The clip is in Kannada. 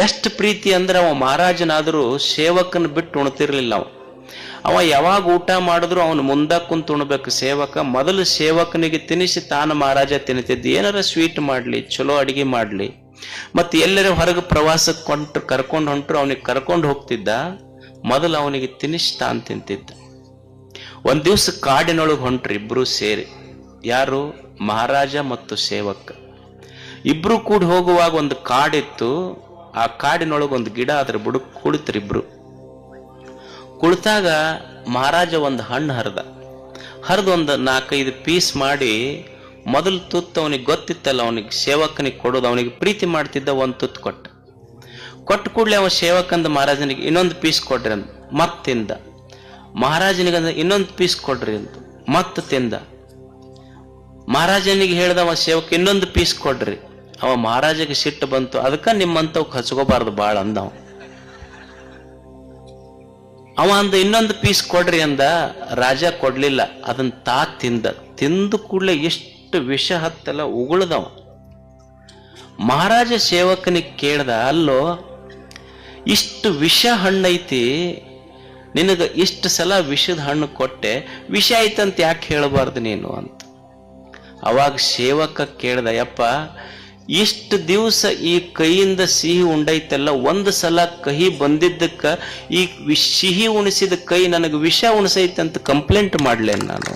ಎಷ್ಟು ಪ್ರೀತಿ ಅಂದ್ರೆ ಅವ ಮಹಾರಾಜನಾದರೂ ಸೇವಕನ ಬಿಟ್ಟು ಉಣ್ತಿರ್ಲಿಲ್ಲ. ಅವ ಯಾವಾಗ ಊಟ ಮಾಡಿದ್ರು ಅವನು ಮುಂದ ಕುಂತು ಉಣ್ಬೇಕು. ಸೇವಕ ಮೊದಲು ಸೇವಕನಿಗೆ ತಿನ್ನಿಸಿ ತಾನು ಮಹಾರಾಜ ತಿನ್ನುತ್ತಿದ್ದ. ಏನಾರ ಸ್ವೀಟ್ ಮಾಡ್ಲಿ, ಚಲೋ ಅಡಿಗೆ ಮಾಡ್ಲಿ, ಮತ್ತೆ ಎಲ್ಲರ ಹೊರಗೆ ಪ್ರವಾಸಕ್ಕೆ ಕರ್ಕೊಂಡು ಹೊಂಟ್ರು ಅವನಿಗೆ ಕರ್ಕೊಂಡು ಹೋಗ್ತಿದ್ದ. ಮೊದಲು ಅವನಿಗೆ ತಿನ್ನಿಸಿ ತಾನು ತಿಂತಿದ್ದ. ಒಂದ್ ದಿವ್ಸ ಕಾಡಿನೊಳಗೆ ಹೊಂಟ್ರು ಇಬ್ರು ಸೇರಿ. ಯಾರು? ಮಹಾರಾಜ ಮತ್ತು ಸೇವಕ ಇಬ್ರು ಕೂಡಿ ಹೋಗುವಾಗ ಒಂದು ಕಾಡಿತ್ತು. ಆ ಕಾಡಿನೊಳಗೆ ಒಂದು ಗಿಡ, ಅದ್ರ ಬುಡಕ್ ಕುಳಿತರು ಇಬ್ರು. ಕುಳಿತಾಗ ಮಹಾರಾಜ ಒಂದು ಹಣ್ಣು ಹರಿದು ಒಂದು 4-5 ಪೀಸ್ ಮಾಡಿ, ಮೊದಲು ತುತ್ತು ಅವನಿಗೆ ಗೊತ್ತಿತ್ತಲ್ಲ, ಅವನಿಗೆ ಸೇವಕನಿಗೆ ಕೊಡೋದು, ಅವನಿಗೆ ಪ್ರೀತಿ ಮಾಡ್ತಿದ್ದ. ಒಂದು ತುತ್ತು ಕೊಟ್ಟು ಕೂಡಲೇ ಅವ ಸೇವಕಂದ ಮಹಾರಾಜನಿಗೆ ಇನ್ನೊಂದು ಪೀಸ್ ಕೊಡ್ರಿ ಅಂತ ಮತ್ ತಿಂದ. ಮಹಾರಾಜನಿಗಂದ ಇನ್ನೊಂದು ಪೀಸ್ ಕೊಡ್ರಿ ಅಂತ ಮತ್ ತಿಂದ. ಮಹಾರಾಜನಿಗೆ ಹೇಳ್ದವ ಸೇವಕ ಇನ್ನೊಂದು ಪೀಸ್ ಕೊಡ್ರಿ. ಅವ ಮಹಾರಾಜಗೆ ಸಿಟ್ಟು ಬಂತು. ಅದಕ್ಕ ನಿಮ್ಮಂತವ್ ಹಚ್ಕೋಬಾರ್ದು ಬಾಳ ಅಂದವ. ಅವ ಅಂದ ಇನ್ನೊಂದು ಪೀಸ್ ಕೊಡ್ರಿ ಅಂದ. ರಾಜ ಕೊಡ್ಲಿಲ್ಲ. ಅದನ್ನ ತಿಂದು ಕೂಡಲೇ ಎಷ್ಟು ವಿಷ ಹತ್ತೆಲ್ಲ ಉಗುಳ್ದವ. ಮಹಾರಾಜ ಸೇವಕನಿಗೆ ಕೇಳ್ದ, ಅಲ್ಲೋ ಇಷ್ಟು ವಿಷ ಹಣ್ಣೈತಿ, ನಿನಗ ಇಷ್ಟು ಸಲ ವಿಷದ ಹಣ್ಣು ಕೊಟ್ಟೆ, ವಿಷ ಐತಂತ ಯಾಕೆ ಹೇಳಬಾರ್ದು ನೀನು ಅಂತ. ಅವಾಗ ಸೇವಕ ಕೇಳ್ದ, ಯಪ್ಪ ಇಷ್ಟು ದಿವಸ ಈ ಕೈಯಿಂದ ಸಿಹಿ ಉಂಡೈತಲ್ಲ, ಒಂದು ಸಲ ಕಹಿ ಬಂದಿದ್ದಕ್ಕ ಈ ಸಿಹಿ ಉಣಿಸಿದ ಕೈ ನನಗೆ ವಿಷ ಉಣಿಸೈತೆ ಅಂತ ಕಂಪ್ಲೇಂಟ್ ಮಾಡ್ಲೇನು ನಾನು.